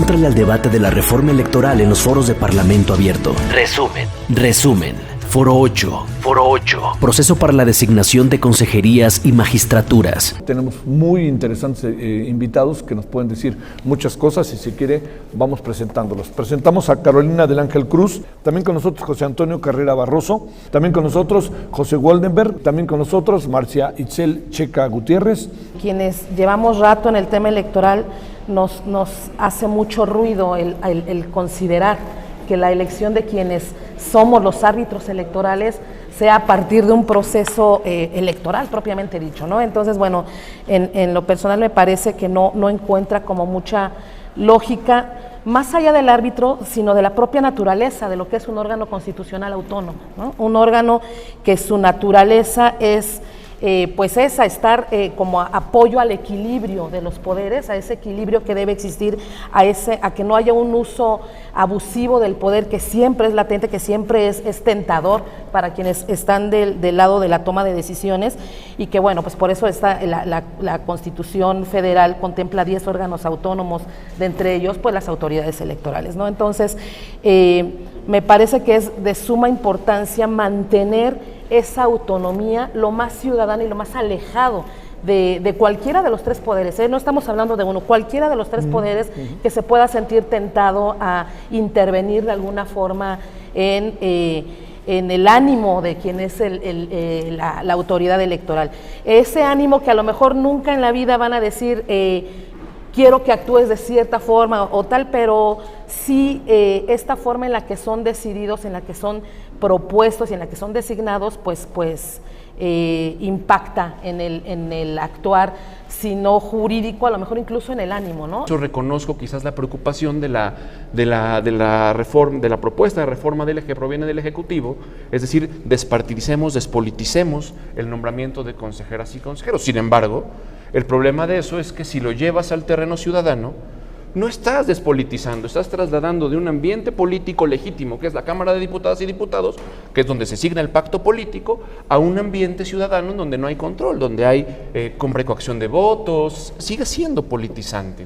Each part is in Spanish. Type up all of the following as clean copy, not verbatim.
Éntrale al debate de la reforma electoral en los foros de Parlamento Abierto. Resumen. Foro 8. Proceso para la designación de consejerías y magistraturas. Tenemos muy interesantes invitados que nos pueden decir muchas cosas y si quiere vamos presentándolos. Presentamos a Carolina del Ángel Cruz, también con nosotros José Antonio Carrera Barroso, también con nosotros José Waldenberg, también con nosotros Marcia Itzel Checa Gutiérrez. Quienes llevamos rato en el tema electoral nos hace mucho ruido el considerar que la elección de quienes somos los árbitros electorales sea a partir de un proceso electoral propiamente dicho, ¿no? Entonces, bueno, en lo personal me parece que no encuentra como mucha lógica, más allá del árbitro, sino de la propia naturaleza de lo que es un órgano constitucional autónomo, ¿no? Un órgano que su naturaleza es pues esa, estar como apoyo al equilibrio de los poderes, a ese equilibrio que debe existir, a que no haya un uso abusivo del poder que siempre es latente, que siempre es tentador para quienes están del lado de la toma de decisiones, y que bueno, pues por eso la Constitución Federal contempla 10 órganos autónomos, de entre ellos pues las autoridades electorales, ¿no? Entonces, me parece que es de suma importancia mantener esa autonomía lo más ciudadana y lo más alejado de cualquiera de los tres poderes, no estamos hablando de uno, cualquiera de los tres poderes que se pueda sentir tentado a intervenir de alguna forma en el ánimo de quien es la autoridad electoral. Ese ánimo que a lo mejor nunca en la vida van a decir quiero que actúes de cierta forma o tal, pero sí esta forma en la que son decididos, en la que son propuestos y en la que son designados, pues impacta en el actuar, si no jurídico, a lo mejor incluso en el ánimo, ¿no? Yo reconozco quizás la preocupación de la reforma, de la propuesta de reforma que proviene del Ejecutivo, es decir, despartidicemos, despoliticemos el nombramiento de consejeras y consejeros. Sin embargo, el problema de eso es que si lo llevas al terreno ciudadano, no estás despolitizando, estás trasladando de un ambiente político legítimo, que es la Cámara de Diputadas y Diputados, que es donde se signa el pacto político, a un ambiente ciudadano en donde no hay control, donde hay compra y coacción de votos, sigue siendo politizante.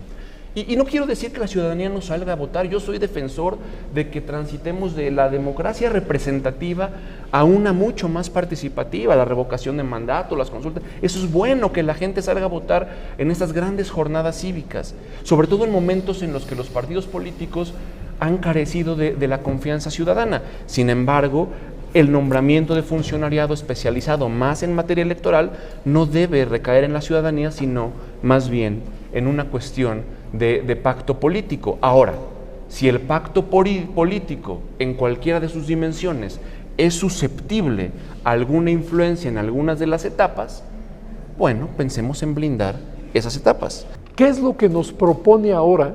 Y no quiero decir que la ciudadanía no salga a votar, yo soy defensor de que transitemos de la democracia representativa a una mucho más participativa, la revocación de mandato, las consultas. Eso es bueno, que la gente salga a votar en estas grandes jornadas cívicas, sobre todo en momentos en los que los partidos políticos han carecido de la confianza ciudadana. Sin embargo, el nombramiento de funcionariado especializado más en materia electoral no debe recaer en la ciudadanía, sino más bien en una cuestión de pacto político. Ahora, si el pacto político en cualquiera de sus dimensiones es susceptible a alguna influencia en algunas de las etapas, bueno, pensemos en blindar esas etapas. ¿Qué es lo que nos propone ahora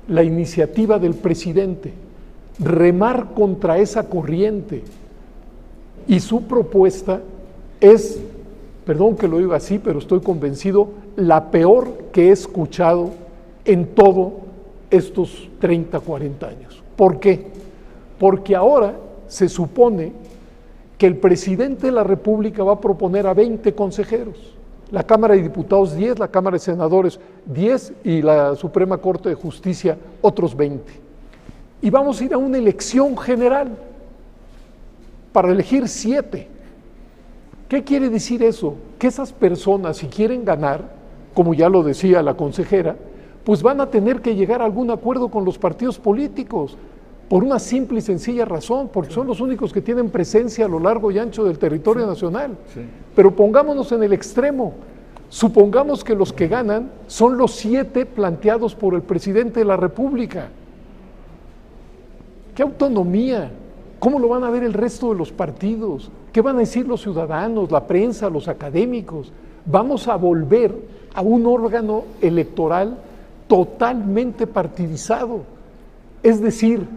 la iniciativa del presidente? Remar contra esa corriente. Y su propuesta es, perdón que lo diga así, pero estoy convencido, la peor que he escuchado en todos estos 30, 40 años. ¿Por qué? Porque ahora se supone que el presidente de la República va a proponer a 20 consejeros, la Cámara de Diputados 10, la Cámara de Senadores 10 y la Suprema Corte de Justicia otros 20. Y vamos a ir a una elección general para elegir 7. ¿Qué quiere decir eso? Que esas personas, si quieren ganar, como ya lo decía la consejera, pues van a tener que llegar a algún acuerdo con los partidos políticos, por una simple y sencilla razón, porque son los únicos que tienen presencia a lo largo y ancho del territorio nacional. Sí. Pero pongámonos en el extremo, supongamos que los que ganan son los 7 planteados por el presidente de la República. ¿Qué autonomía? ¿Cómo lo van a ver el resto de los partidos? ¿Qué van a decir los ciudadanos, la prensa, los académicos? Vamos a volver a un órgano electoral totalmente partidizado. Es decir,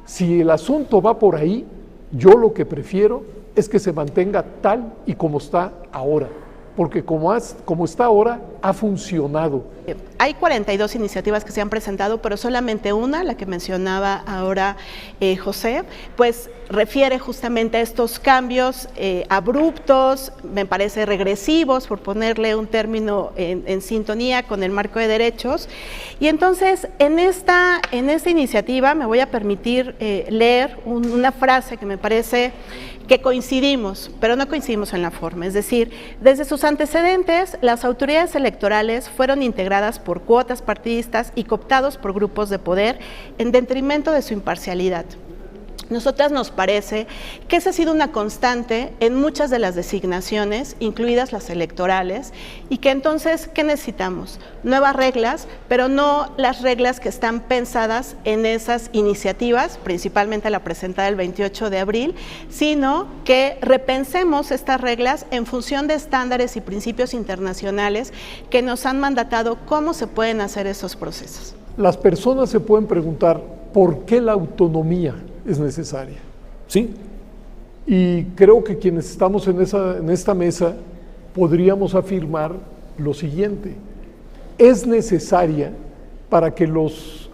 si el asunto va por ahí, yo lo que prefiero es que se mantenga tal y como está ahora, porque como está ahora, ha funcionado. Hay 42 iniciativas que se han presentado, pero solamente una, la que mencionaba ahora José, pues refiere justamente a estos cambios abruptos, me parece regresivos, por ponerle un término en sintonía con el marco de derechos. Y entonces, en esta iniciativa me voy a permitir leer una frase que me parece que coincidimos, pero no coincidimos en la forma. Es decir, desde sus antecedentes, las autoridades electorales fueron integradas por cuotas partidistas y cooptados por grupos de poder en detrimento de su imparcialidad. Nosotras nos parece que esa ha sido una constante en muchas de las designaciones, incluidas las electorales, y que entonces, ¿qué necesitamos? Nuevas reglas, pero no las reglas que están pensadas en esas iniciativas, principalmente la presentada el 28 de abril, sino que repensemos estas reglas en función de estándares y principios internacionales que nos han mandatado cómo se pueden hacer esos procesos. Las personas se pueden preguntar por qué la autonomía es necesaria. Sí. Y creo que quienes estamos en esta mesa podríamos afirmar lo siguiente: es necesaria para que los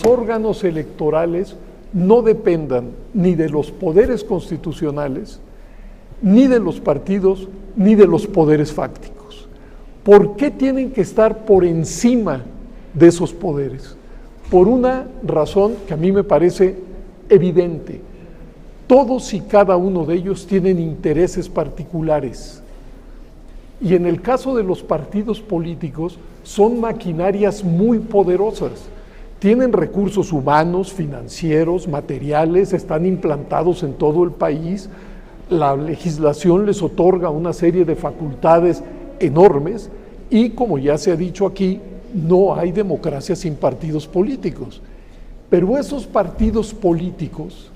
órganos electorales no dependan ni de los poderes constitucionales, ni de los partidos, ni de los poderes fácticos. ¿Por qué tienen que estar por encima de esos poderes? Por una razón que a mí me parece evidente: todos y cada uno de ellos tienen intereses particulares, y en el caso de los partidos políticos son maquinarias muy poderosas, tienen recursos humanos, financieros, materiales, están implantados en todo el país, la legislación les otorga una serie de facultades enormes, y como ya se ha dicho aquí, no hay democracia sin partidos políticos. Pero esos partidos políticos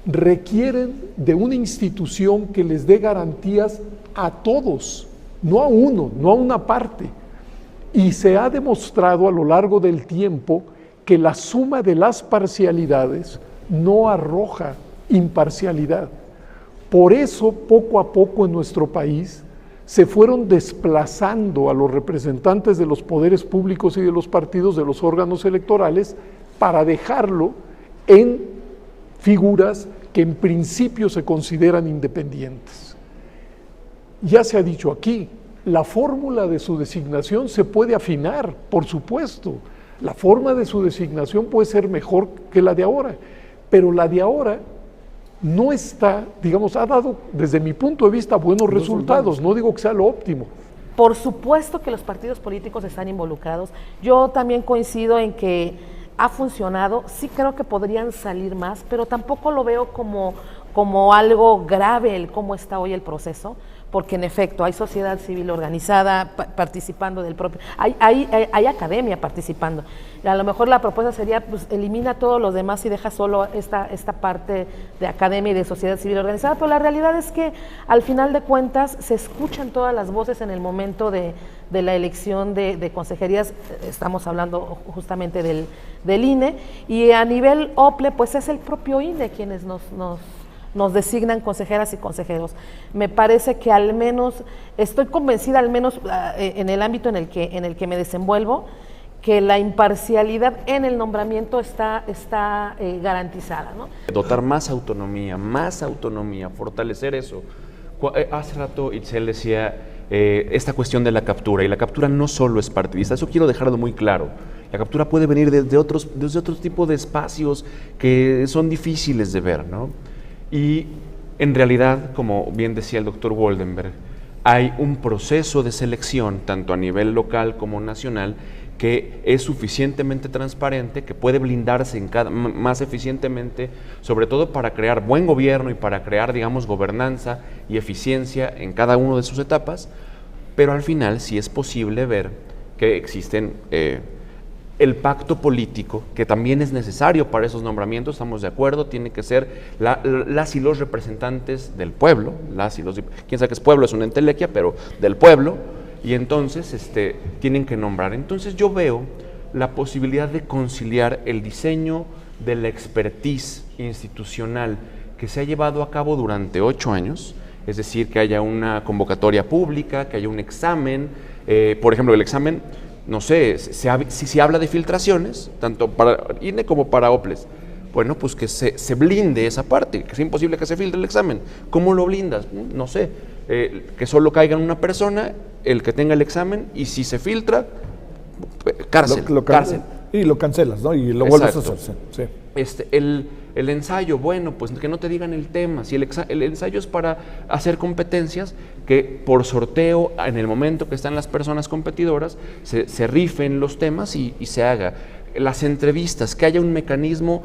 requieren de una institución que les dé garantías a todos, no a uno, no a una parte. Y se ha demostrado a lo largo del tiempo que la suma de las parcialidades no arroja imparcialidad. Por eso, poco a poco en nuestro país se fueron desplazando a los representantes de los poderes públicos y de los partidos, de los órganos electorales, para dejarlo en figuras que en principio se consideran independientes. Ya se ha dicho aquí, la fórmula de su designación se puede afinar, por supuesto. La forma de su designación puede ser mejor que la de ahora, pero la de ahora no está, digamos, ha dado desde mi punto de vista buenos resultados, no digo que sea lo óptimo. Por supuesto que los partidos políticos están involucrados. Yo también coincido en que ha funcionado, sí creo que podrían salir más, pero tampoco lo veo como algo grave el cómo está hoy el proceso, porque en efecto hay sociedad civil organizada participando del propio, hay academia participando. A lo mejor la propuesta sería, pues, elimina todos los demás y deja solo esta parte de academia y de sociedad civil organizada, pero la realidad es que al final de cuentas se escuchan todas las voces en el momento de la elección de consejerías. Estamos hablando justamente del INE, y a nivel OPLE pues es el propio INE quienes nos designan consejeras y consejeros. Me parece que al menos, estoy convencida al menos en el ámbito en el que me desenvuelvo, que la imparcialidad en el nombramiento está garantizada, ¿no? Dotar más autonomía, fortalecer eso. Hace rato Itzel decía esta cuestión de la captura, y la captura no solo es partidista, eso quiero dejarlo muy claro. La captura puede venir desde otros tipos de espacios que son difíciles de ver, ¿no? Y en realidad, como bien decía el doctor Woldenberg, hay un proceso de selección, tanto a nivel local como nacional, que es suficientemente transparente, que puede blindarse más eficientemente, sobre todo para crear buen gobierno y para crear, digamos, gobernanza y eficiencia en cada una de sus etapas, pero al final sí es posible ver que existen el pacto político, que también es necesario para esos nombramientos, estamos de acuerdo, tiene que ser las y los representantes del pueblo, quién sabe que es pueblo, es una entelequia, pero del pueblo, y entonces tienen que nombrar. Entonces yo veo la posibilidad de conciliar el diseño de la expertise institucional que se ha llevado a cabo durante 8 años, es decir, que haya una convocatoria pública, que haya un examen, por ejemplo, el examen no sé, si se habla de filtraciones, tanto para INE como para OPLES, bueno, pues que se blinde esa parte, que es imposible que se filtre el examen. ¿Cómo lo blindas? No sé, que solo caiga en una persona, el que tenga el examen, y si se filtra, cárcel. Cárcel. Y lo cancelas, ¿no? Y lo vuelves a hacer. Sí. El ensayo, bueno, pues que no te digan el tema. Si el ensayo es para hacer competencias, que por sorteo, en el momento que están las personas competidoras, se rifen los temas y se haga. Las entrevistas, que haya un mecanismo,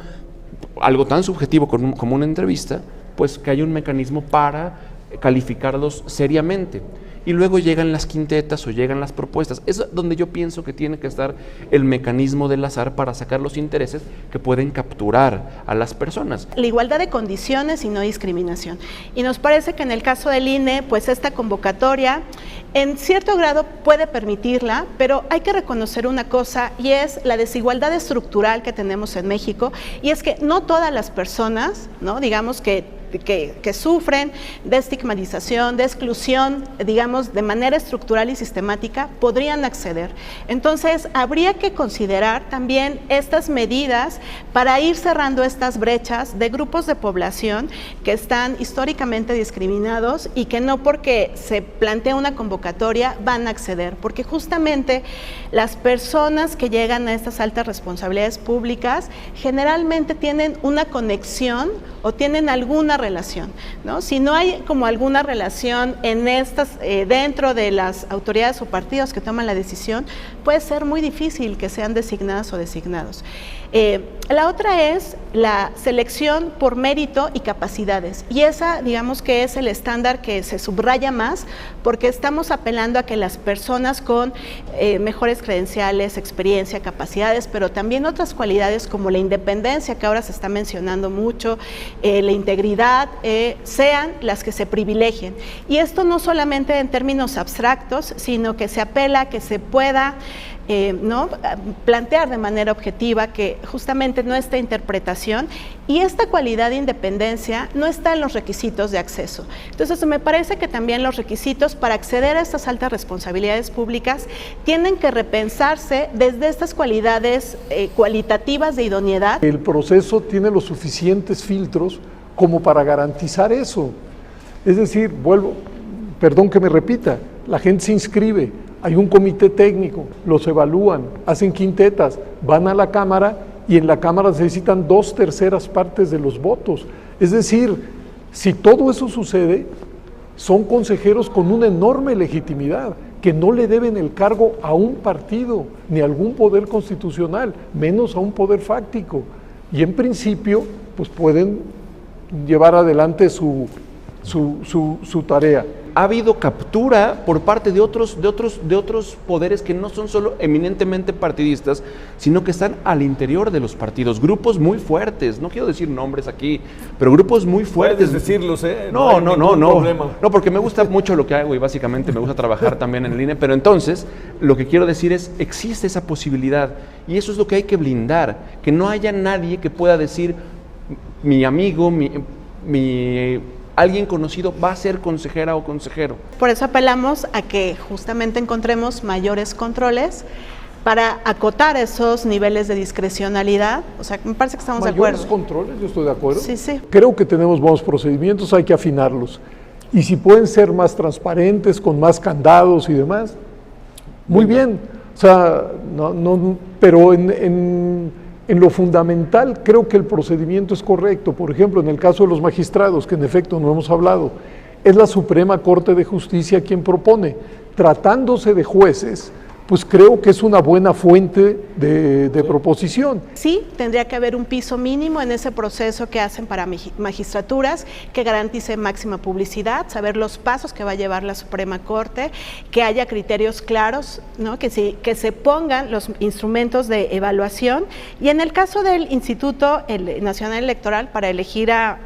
algo tan subjetivo como una entrevista, pues que haya un mecanismo para calificarlos seriamente. Y luego llegan las quintetas o llegan las propuestas. Es donde yo pienso que tiene que estar el mecanismo del azar para sacar los intereses que pueden capturar a las personas. La igualdad de condiciones y no discriminación. Y nos parece que en el caso del INE, pues esta convocatoria en cierto grado puede permitirla, pero hay que reconocer una cosa, y es la desigualdad estructural que tenemos en México, y es que no todas las personas, ¿no?, digamos que sufren de estigmatización, de exclusión, digamos, de manera estructural y sistemática, podrían acceder. Entonces, habría que considerar también estas medidas para ir cerrando estas brechas de grupos de población que están históricamente discriminados y que no porque se plantea una convocatoria van a acceder, porque justamente las personas que llegan a estas altas responsabilidades públicas generalmente tienen una conexión o tienen alguna relación, ¿no? Si no hay como alguna relación en estas, dentro de las autoridades o partidos que toman la decisión, puede ser muy difícil que sean designadas o designados. La otra es la selección por mérito y capacidades, y esa, digamos, que es el estándar que se subraya más, porque estamos apelando a que las personas con mejores credenciales, experiencia, capacidades, pero también otras cualidades como la independencia, que ahora se está mencionando mucho, la integridad, sean las que se privilegien. Y esto no solamente en términos abstractos, sino que se apela a que se pueda ¿no?, plantear de manera objetiva que justamente nuestra interpretación y esta cualidad de independencia no está en los requisitos de acceso. Entonces, me parece que también los requisitos para acceder a estas altas responsabilidades públicas tienen que repensarse desde estas cualidades cualitativas de idoneidad. El proceso tiene los suficientes filtros como para garantizar eso. Es decir, perdón que me repita, la gente se inscribe, hay un comité técnico, los evalúan, hacen quintetas, van a la Cámara y en la Cámara se necesitan 2/3 partes de los votos. Es decir, si todo eso sucede, son consejeros con una enorme legitimidad, que no le deben el cargo a un partido, ni a algún poder constitucional, menos a un poder fáctico. Y en principio, pues pueden llevar adelante su tarea. Ha habido captura por parte de otros poderes que no son solo eminentemente partidistas, sino que están al interior de los partidos, grupos muy fuertes, no quiero decir nombres aquí, pero grupos muy fuertes. Puedes decirlos, ¿eh? No, porque me gusta mucho lo que hago y básicamente me gusta trabajar también en el INE, pero entonces lo que quiero decir es, existe esa posibilidad y eso es lo que hay que blindar, que no haya nadie que pueda decir, mi amigo, alguien conocido va a ser consejera o consejero. Por eso apelamos a que justamente encontremos mayores controles para acotar esos niveles de discrecionalidad. O sea, me parece que estamos de acuerdo. Mayores controles, yo estoy de acuerdo. Sí, sí. Creo que tenemos buenos procedimientos, hay que afinarlos. Y si pueden ser más transparentes, con más candados y demás, muy bien. O sea, pero en lo fundamental, creo que el procedimiento es correcto. Por ejemplo, en el caso de los magistrados, que en efecto no hemos hablado, es la Suprema Corte de Justicia quien propone. Tratándose de jueces, pues creo que es una buena fuente de proposición. Sí, tendría que haber un piso mínimo en ese proceso que hacen para magistraturas, que garantice máxima publicidad, saber los pasos que va a llevar la Suprema Corte, que haya criterios claros, ¿no?, que se pongan los instrumentos de evaluación. Y en el caso del Instituto Nacional Electoral, para elegir a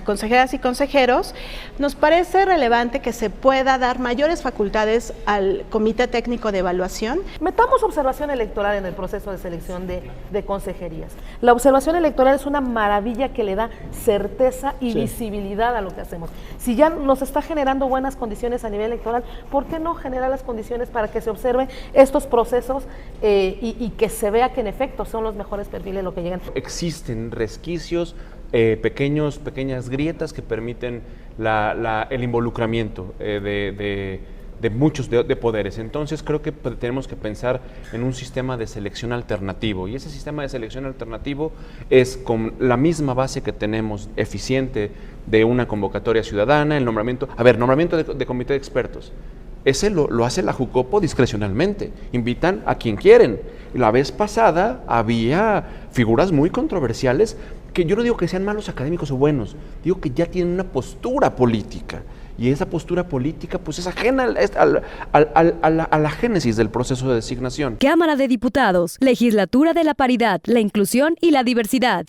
consejeras y consejeros, nos parece relevante que se pueda dar mayores facultades al Comité Técnico de Evaluación. Metamos observación electoral en el proceso de selección de consejerías. La observación electoral es una maravilla que le da certeza y visibilidad a lo que hacemos. Si ya nos está generando buenas condiciones a nivel electoral, ¿por qué no generar las condiciones para que se observen estos procesos y que se vea que en efecto son los mejores perfiles lo que llegan? Existen resquicios, pequeñas grietas que permiten el involucramiento de muchos poderes. Entonces creo que tenemos que pensar en un sistema de selección alternativo, y ese sistema de selección alternativo es con la misma base que tenemos eficiente de una convocatoria ciudadana, el nombramiento de comité de expertos. Ese lo hace la Jucopo discrecionalmente, invitan a quien quieren. La vez pasada había figuras muy controversiales que yo no digo que sean malos académicos o buenos, digo que ya tienen una postura política, y esa postura política pues es ajena a la génesis del proceso de designación. Cámara de Diputados, Legislatura de la Paridad, la Inclusión y la Diversidad.